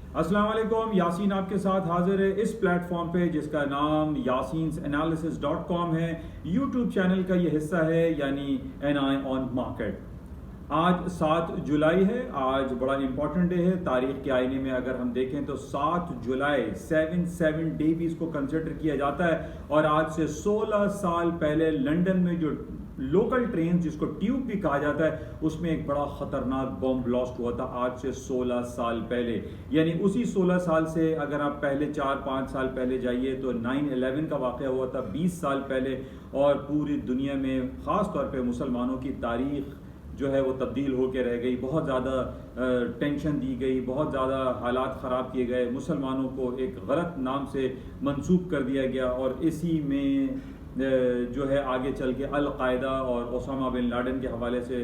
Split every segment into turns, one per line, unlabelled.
अस्सलाम वालेकुम, यासीन आपके साथ हाजिर है इस प्लेटफॉर्म पे जिसका नाम yasinanalysis.com है। यूट्यूब चैनल का ये हिस्सा है, यानी एन आई ऑन मार्केट। आज 7 जुलाई है। आज बड़ा इंपॉर्टेंट डे है तारीख के आईने में। अगर हम देखें तो 7 जुलाई 7 डे भी इसको कंसिडर किया जाता है। और आज से 16 साल पहले लंदन में जो लोकल ट्रेन जिसको ट्यूब भी कहा जाता है, उसमें एक बड़ा खतरनाक बम ब्लास्ट हुआ था आज से 16 साल पहले। यानी उसी 16 साल से अगर आप पहले 4-5 साल पहले जाइए तो 9/11 का वाक़या हुआ था 20 साल पहले। और पूरी दुनिया में ख़ास तौर पे मुसलमानों की तारीख जो है वो तब्दील होकर रह गई। बहुत ज़्यादा टेंशन दी गई, बहुत ज़्यादा हालात ख़राब किए गए, मुसलमानों को एक गलत नाम से मंसूब कर दिया गया। और इसी में जो है आगे चल के अल-कायदा और ओसामा बिन लादेन के हवाले से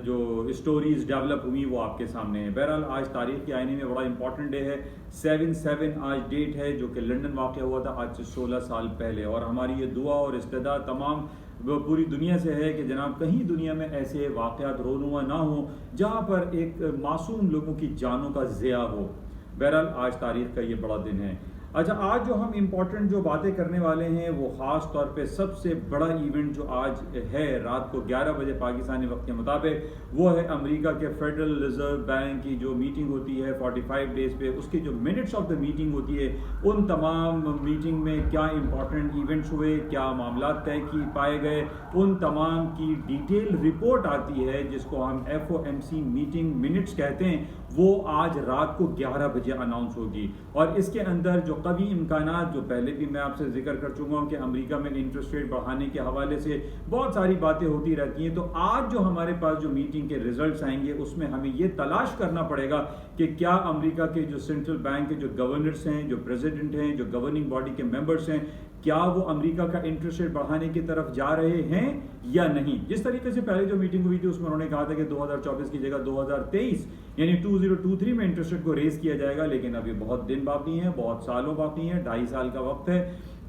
जो स्टोरीज डेवलप हुई वो आपके सामने है। बहरहाल आज तारीख के आईने में बड़ा इंपॉर्टेंट डे है। 7/7 आज डेट है जो कि लंदन वाक़या हुआ था आज से 16 साल पहले। और हमारी ये दुआ और इस्तेदा तमाम पूरी दुनिया से है कि जनाब कहीं दुनिया में ऐसे वाक़यात रोनुमा ना हो जहाँ पर एक मासूम लोगों की जानों का ज़िया हो। बहरहाल आज तारीख का ये बड़ा दिन है। अच्छा, आज जो हम इम्पोर्टेंट जो बातें करने वाले हैं वो ख़ास तौर पे सबसे बड़ा इवेंट जो आज है रात को 11 बजे पाकिस्तानी वक्त के मुताबिक, वो है अमेरिका के फेडरल रिजर्व बैंक की जो मीटिंग होती है 45 डेज़ पे, उसकी जो मिनट्स ऑफ द मीटिंग होती है, उन तमाम मीटिंग में क्या इम्पोर्टेंट इवेंट्स हुए, क्या मामला तय की पाए गए, उन तमाम की डिटेल रिपोर्ट आती है जिसको हम FOMC मीटिंग मिनट्स कहते हैं। वो आज रात को 11 बजे अनाउंस होगी। और इसके अंदर जो कभी इम्कानात जो पहले भी मैं आपसे जिक्र कर चुका हूँ कि अमेरिका में इंटरेस्ट रेट बढ़ाने के हवाले से बहुत सारी बातें होती रहती हैं। तो आज जो हमारे पास जो मीटिंग के रिजल्ट्स आएंगे उसमें हमें ये तलाश करना पड़ेगा कि क्या अमेरिका के जो सेंट्रल बैंक के जो गवर्नर्स हैं, जो प्रेसिडेंट हैं, जो गवर्निंग बॉडी के मेंबर्स हैं, क्या वो अमेरिका का इंटरेस्ट रेट बढ़ाने की तरफ जा रहे हैं या नहीं। जिस तरीके से पहले जो मीटिंग हुई थी उसमें उन्होंने कहा था कि 2024 की जगह 2023 यानी 2023 में इंटरेस्ट रेट को रेज किया जाएगा। लेकिन अभी बहुत दिन बाकी हैं, बहुत सालों बाकी हैं, 2.5 साल का वक्त है,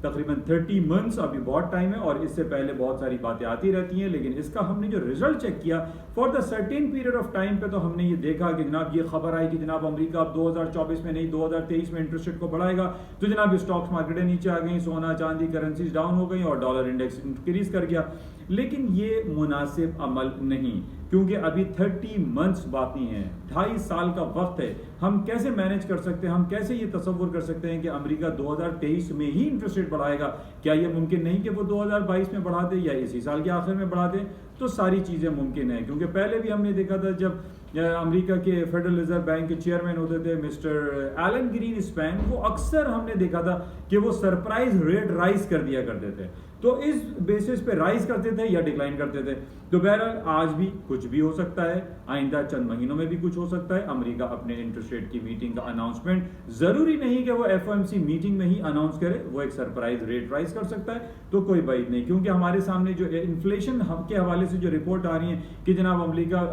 तकरीबन 30 मंथ्स, अभी बहुत टाइम है। और इससे पहले बहुत सारी बातें आती रहती हैं। लेकिन इसका हमने जो रिजल्ट चेक किया for the certain period of time पे, तो हमने ये देखा कि जनाब ये खबर आई कि जनाब अमेरिका अब 2024 में नहीं 2023 में इंटरेस्ट रेट को बढ़ाएगा। तो जनाब स्टॉक्स मार्केटें नीचे आ गई, सोना चांदी करेंसीज डाउन हो गई और डॉलर इंडेक्स इंक्रीज कर गया। लेकिन ये मुनासिब अमल नहीं, क्योंकि अभी 30 मंथ्स बाकी हैं, 2.5 साल का वक्त है। हम कैसे मैनेज कर सकते हैं, हम कैसे ये तसव्वुर कर सकते हैं कि अमेरिका 2023 में ही इंटरेस्ट रेट बढ़ाएगा। क्या ये मुमकिन नहीं कि वो 2022 में बढ़ा दे या इसी साल के आखिर में बढ़ा दे। तो सारी चीज़ें मुमकिन है, क्योंकि पहले भी हमने देखा था जब अमेरिका के फेडरल रिजर्व बैंक के चेयरमैन होते थे मिस्टर एलन ग्रीनस्पैन, वो अक्सर हमने देखा था कि वो सरप्राइज रेट राइज कर दिया करते थे। तो इस बेसिस पे राइज करते थे या डिक्लाइन करते थे। तो बहरहाल आज भी कुछ भी हो सकता है, आइंदा चंद महीनों में भी कुछ हो सकता है। अमेरिका अपने इंटरेस्ट रेट की मीटिंग का अनाउंसमेंट जरूरी नहीं कि वो FOMC मीटिंग में ही अनाउंस करे, वो एक सरप्राइज रेट राइज कर सकता है। तो कोई बात नहीं, क्योंकि हमारे सामने जो इन्फ्लेशन के हवाले से जो रिपोर्ट आ रही है कि जनाब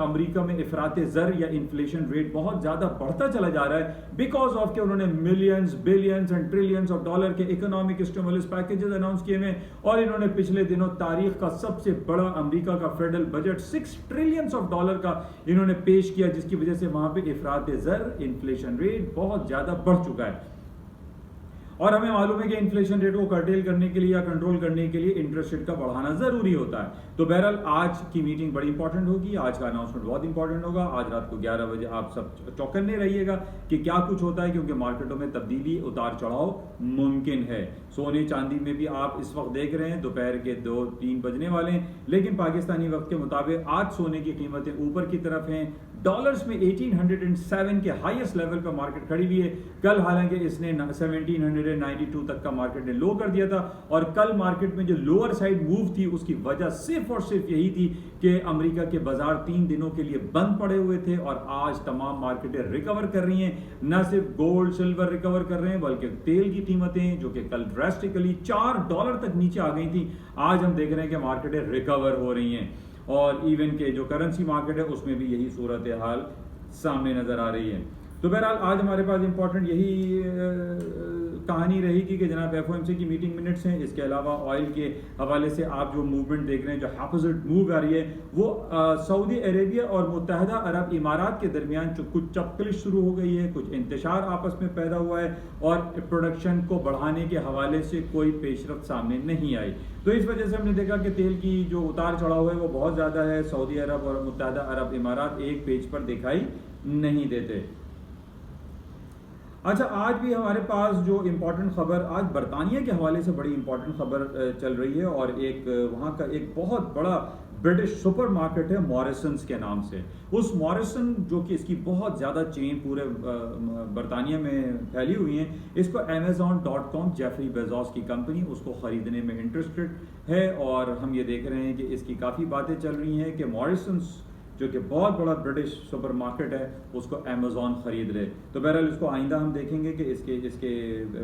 अमेरिका में इफरात ज़र या इन्फ्लेशन रेट बहुत ज्यादा बढ़ता चला जा रहा है, बिकॉज ऑफ के उन्होंने millions billions and trillions of dollar के इकोनॉमिक स्टिमुलस पैकेजेस अनाउंस किए हैं। और इन्होंने पिछले दिनों तारीख का सबसे बड़ा अमेरिका का फेडरल बजट $6 ट्रिलियन का इन्होंने पेश किया, जिसकी वजह से वहां पे इफरात ज़र इन्फ्लेशन रेट बहुत ज्यादा बढ़ चुका है। और हमें मालूम है कि इन्फ्लेशन रेट को कर्टेल करने के लिए या कंट्रोल करने के लिए इंटरेस्ट रेट का बढ़ाना जरूरी होता है। तो बहरहाल आज की मीटिंग बड़ी इंपॉर्टेंट होगी, आज का अनाउंसमेंट बहुत इंपॉर्टेंट होगा। आज रात को 11 बजे आप सब चौकन्ने रहिएगा कि क्या कुछ होता है, क्योंकि मार्केटों में तब्दीली उतार चढ़ाव मुमकिन है। सोने चांदी में भी आप इस वक्त देख रहे हैं दोपहर के 2-3 बजने वाले हैं, लेकिन पाकिस्तानी वक्त के मुताबिक आज सोने की कीमतें ऊपर की तरफ हैं। डॉलर्स में 1807 के हाईएस्ट लेवल पर मार्केट खड़ी हुई है। कल हालांकि इसने 1792 तक का मार्केट ने लो कर दिया था। और कल मार्केट में जो लोअर साइड मूव थी उसकी वजह सिर्फ और सिर्फ यही थी कि अमेरिका के बाजार 3 दिनों के लिए बंद पड़े हुए थे और आज तमाम मार्केटें रिकवर कर रही हैं। न सिर्फ गोल्ड सिल्वर रिकवर कर रहे हैं, बल्कि तेल की कीमतें जो कि कल ड्रेस्टिकली $4 तक नीचे आ गई थी, आज हम देख रहे हैं कि मार्केटें रिकवर हो रही हैं। और इवन के जो करेंसी मार्केट है उसमें भी यही सूरत हाल सामने नजर आ रही है। तो बहरहाल आज हमारे पास इंपॉर्टेंट यही कहानी रहेगी कि जनाब FOMC की मीटिंग मिनट्स हैं। इसके अलावा ऑयल के हवाले से आप जो मूवमेंट देख रहे हैं, जो अपोजिट मूव आ रही है, वो सऊदी अरेबिया और मुत्तहदा अरब इमारात के दरमियान कुछ चपकलिश शुरू हो गई है, कुछ इंतशार आपस में पैदा हुआ है और प्रोडक्शन को बढ़ाने के हवाले से कोई पेशरफ्त सामने नहीं आई। तो इस वजह से हमने देखा कि तेल की जो उतार चढ़ाव है वो बहुत ज़्यादा है। सऊदी अरब और मुत्तहदा अरब इमारात एक पेज पर दिखाई नहीं देते। अच्छा, आज भी हमारे पास जो इम्पोर्टेंट खबर, आज बरतानिया के हवाले से बड़ी इम्पोर्टेंट खबर चल रही है और एक वहाँ का एक बहुत बड़ा ब्रिटिश सुपरमार्केट है मॉरिसन्स के नाम से। उस मॉरिसन, जो कि इसकी बहुत ज़्यादा चेन पूरे बरतानिया में फैली हुई है, इसको Amazon.com, जेफरी बेजोस की कंपनी, उसको ख़रीदने में इंटरेस्टेड है और हम ये देख रहे हैं कि इसकी काफ़ी बातें चल रही हैं कि मॉरिसन्स जो कि बहुत बड़ा ब्रिटिश सुपरमार्केट है उसको Amazon ख़रीद ले। तो बहरहाल इसको आइंदा हम देखेंगे कि इसके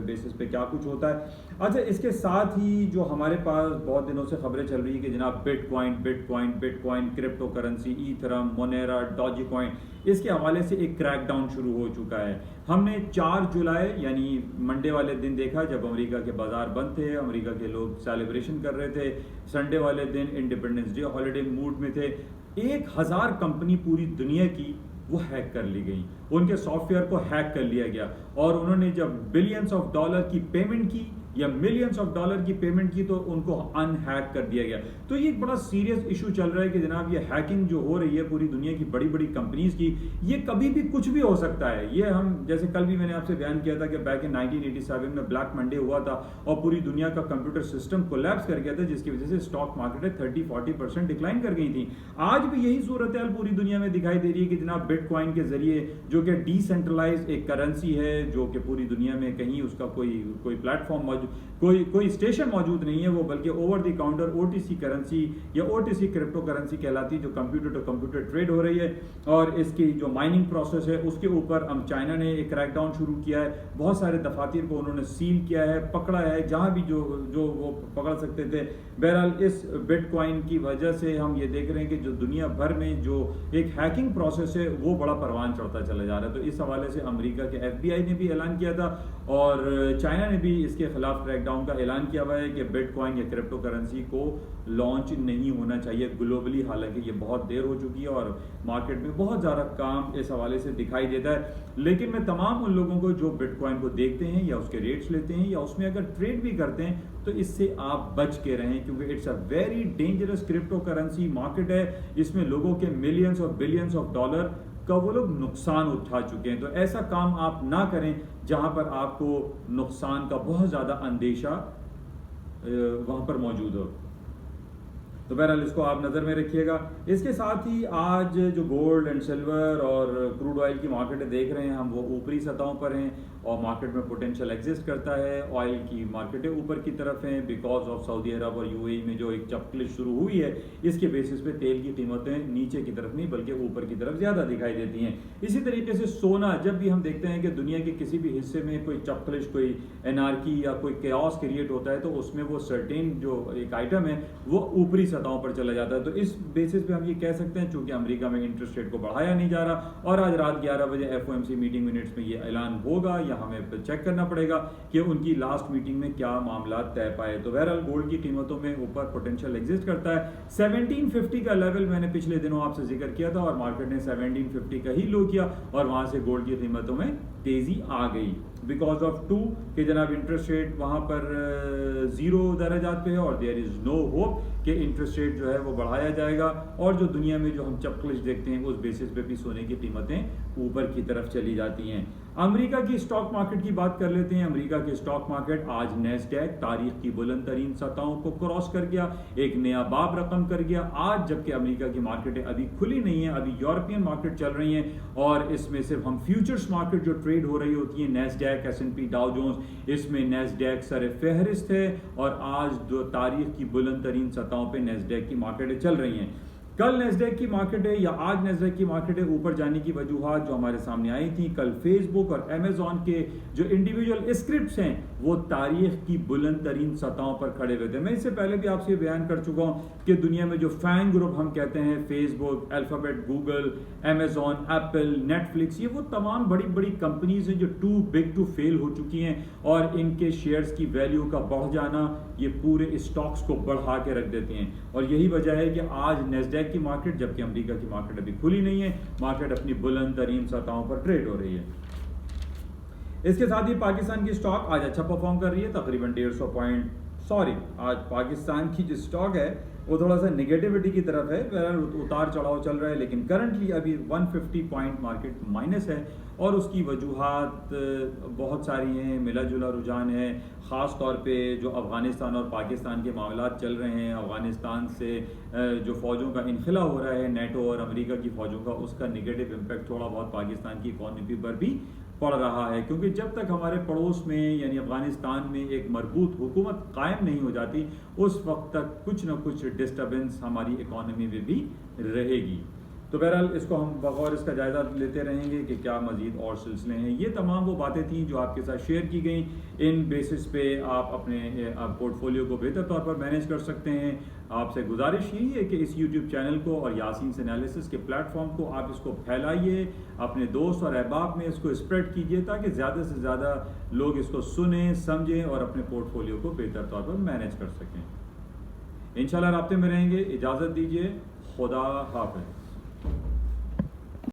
बेसिस पे क्या कुछ होता है। अच्छा, इसके साथ ही जो हमारे पास बहुत दिनों से खबरें चल रही है कि जनाब बिटकॉइन, क्रिप्टो करेंसी, ईथरम, मोनेरा, डॉजीकॉइन, इसके हवाले से एक क्रैकडाउन शुरू हो चुका है। हमने 4 जुलाई यानी मंडे वाले दिन देखा जब अमेरिका के बाजार बंद थे, अमेरिका के लोग सेलिब्रेशन कर रहे थे, संडे वाले दिन इंडिपेंडेंस डे हॉलीडे मूड में थे। 1000 कंपनी पूरी दुनिया की वो हैक कर ली गई, उनके सॉफ्टवेयर को हैक कर लिया गया और उन्होंने जब बिलियंस ऑफ डॉलर की पेमेंट की या मिलियंस ऑफ डॉलर की पेमेंट की तो उनको अनहैक कर दिया गया। तो ये एक बड़ा सीरियस इशू चल रहा है कि जनाब ये हैकिंग जो हो रही है पूरी दुनिया की बड़ी बड़ी कंपनीज की, ये कभी भी कुछ भी हो सकता है। ये हम जैसे कल भी मैंने आपसे बयान किया था कि बैक इन 1987 में ब्लैक मंडे हुआ था और पूरी दुनिया का कंप्यूटर सिस्टम कोलैप्स कर गया था, जिसकी वजह से स्टॉक मार्केट 30-40% डिक्लाइन कर गई थी। आज भी यही सूरत हाल पूरी दुनिया में दिखाई दे रही है कि जनाब बिटकॉइन के जरिए, जो कि डिसेंट्रलाइज एक करेंसी है, जो कि पूरी दुनिया में कहीं उसका कोई प्लेटफॉर्म कोई स्टेशन मौजूद नहीं है, वो बल्कि over the counter OTC currency या OTC क्रिप्टो करेंसी कहलाती है, जो कंप्यूटर टू कंप्यूटर ट्रेड हो रही है। और इसकी जो माइनिंग प्रोसेस है उसके ऊपर हम चाइना ने एक क्रैकडाउन शुरू किया है, बहुत सारे दफातर को उन्होंने सील किया है, पकड़ा है, जहां भी जो वो पकड़ सकते थे। बहरहाल इस बिटकॉइन की वजह से हम ये देख रहे हैं कि जो दुनिया भर में जो एक हैकिंग प्रोसेस है वो बड़ा परवान चढ़ता चला जा रहा है। तो इस हवाले से अमेरिका के FBI ने भी ऐलान किया था और चाइना ने भी इसके खिलाफ क्रैकडाउन का ऐलान किया हुआ है कि बिटकॉइन या क्रिप्टो करेंसी को लॉन्च नहीं होना चाहिए ग्लोबली। हालांकि ये बहुत देर हो चुकी है और मार्केट में बहुत ज़्यादा काम इस हवाले से दिखाई देता है। लेकिन मैं तमाम उन लोगों को जो बिटकॉइन को देखते हैं या उसके रेट्स लेते हैं या उसमें अगर ट्रेड भी करते हैं तो इससे आप बच के रहें, क्योंकि it's a very dangerous crypto currency market है। इसमें लोगों के मिलियंस और बिलियंस ऑफ डॉलर का वो लोग नुकसान उठा चुके हैं। तो ऐसा काम आप ना करें जहां पर आपको नुकसान का बहुत ज़्यादा अंदेशा वहां पर मौजूद हो। तो बहरहाल इसको आप नज़र में रखिएगा। इसके साथ ही आज जो गोल्ड एंड सिल्वर और क्रूड ऑयल की मार्केटें देख रहे हैं हम, वो ऊपरी सतहों पर हैं और मार्केट में पोटेंशियल एग्जिस्ट करता है। ऑयल की मार्केटें ऊपर की तरफ हैं बिकॉज ऑफ सऊदी अरब और UAE में जो एक चपकलिश शुरू हुई है, इसके बेसिस पे तेल की कीमतें नीचे की तरफ नहीं बल्कि ऊपर की तरफ ज़्यादा दिखाई देती हैं। इसी तरीके से सोना, जब भी हम देखते हैं कि दुनिया के किसी भी हिस्से में कोई चपकलिश, कोई एनार्की या कोई केओस क्रिएट होता है तो उसमें वो सर्टेन जो एक आइटम है वो ऊपरी सतहों पर चला जाता है। तो इस बेसिस पे हम ये कह सकते हैं, चूंकि अमेरिका में इंटरेस्ट रेट को बढ़ाया नहीं जा रहा और आज रात 11 बजे FOMC मीटिंग मिनट्स में ये ऐलान होगा या हमें चेक करना पड़ेगा कि उनकी लास्ट मीटिंग में क्या मामला तय पाए। तो बहरहाल गोल्ड की कीमतों में ऊपर पोटेंशियल एग्जिस्ट करता है। 1750 का लेवल मैंने पिछले दिनों आपसे जिक्र किया था और मार्केट ने 1750 का ही लो किया और वहां से गोल्ड की कीमतों में तेजी आ गई बिकॉज ऑफ 2 कि जनाब इंटरेस्ट रेट वहां पर 0 दराजात पे है और देयर इज नो होप कि इंटरेस्ट रेट जो है वो बढ़ाया जाएगा। और जो दुनिया में जो हम चपकलिश देखते हैं उस बेसिस पे भी सोने की कीमतें ऊपर की तरफ चली जाती हैं। अमेरिका की स्टॉक मार्केट की बात कर लेते हैं। अमेरिका की स्टॉक मार्केट आज नैस्डैक तारीख की बुलंद तरीन सतहों को क्रॉस कर गया, एक नया बाब रकम कर गया आज, जबकि अमेरिका की मार्केटें अभी खुली नहीं है, अभी यूरोपियन मार्केट चल रही हैं और इसमें सिर्फ हम फ्यूचर्स मार्केट जो ट्रेड हो रही होती है, नैस्डैक, S&P, डाउ जोन्स, इसमें नैस्डैक सर फहरिस्त है और आज दो तारीख की बुलंद तरीन सतहों पर नैस्डैक की मार्केटें चल रही हैं। कल नेस्डैक की मार्केट है या आज नेस्डैक की मार्केट है ऊपर जाने की वजूहात जो हमारे सामने आई थी, कल फेसबुक और अमेजॉन के जो इंडिविजुअल स्क्रिप्ट्स हैं वो तारीख की बुलंद तरीन सतहों पर खड़े हुए थे। मैं इससे पहले भी आपसे बयान कर चुका हूं कि दुनिया में जो फैन ग्रुप हम कहते हैं, Facebook, alphabet, Google, Amazon, Apple, Netflix, ये वो तमाम बड़ी बड़ी कंपनीज हैं जो टू बिग टू फेल हो चुकी हैं और इनके शेयर्स की वैल्यू का बढ़ जाना ये पूरे स्टॉक्स को बढ़ा के रख देते हैं। और यही वजह है कि आज नेस्डैक की मार्केट, जबकि अमेरिका की मार्केट अभी खुली नहीं है, मार्केट अपनी बुलंद तरीन सतहों पर ट्रेड हो रही है। इसके साथ ही पाकिस्तान की स्टॉक आज अच्छा परफॉर्म कर रही है, तकरीबन 150 पॉइंट। आज पाकिस्तान की जो स्टॉक है वो थोड़ा सा नेगेटिविटी की तरफ है, उतार चढ़ाव चल रहा है, लेकिन करंटली अभी 150 पॉइंट मार्केट माइनस है और उसकी वजूहात बहुत सारी हैं, मिला जुला रुझान है। ख़ास तौर पे जो अफ़गानिस्तान और पाकिस्तान के मामलात चल रहे हैं, अफ़गानिस्तान से जो फ़ौजों का इनखिला हो रहा है नेटो और अमेरिका की फ़ौजों का, उसका नेगेटिव इम्पैक्ट थोड़ा बहुत पाकिस्तान की इकॉनमी पर भी पड़ रहा है, क्योंकि जब तक हमारे पड़ोस में यानी अफगानिस्तान में एक मजबूत हुकूमत कायम नहीं हो जाती उस वक्त तक कुछ न कुछ डिस्टर्बेंस हमारी इकॉनमी में भी रहेगी। तो बहरहाल इसको हम बगौर इसका जायज़ा लेते रहेंगे कि क्या मज़ीद और सिलसिले हैं। ये तमाम वो बातें थी जो आपके साथ शेयर की गई, इन बेसिस पे आप अपने पोर्टफोलियो को बेहतर तौर पर मैनेज कर सकते हैं। आपसे गुजारिश यही है कि इस यूट्यूब चैनल को और यासीन एनालिसिस के प्लेटफॉर्म को आप इसको फैलाइए, अपने दोस्त और अहबाब में इसको स्प्रेड कीजिए ताकि ज़्यादा से ज़्यादा लोग इसको सुनें, समझें और अपने पोर्टफोलियो को बेहतर तौर पर मैनेज कर सकें। इंशाल्लाह राब्ते में रहेंगे। इजाज़त दीजिए। खुदा हाफ़िज़।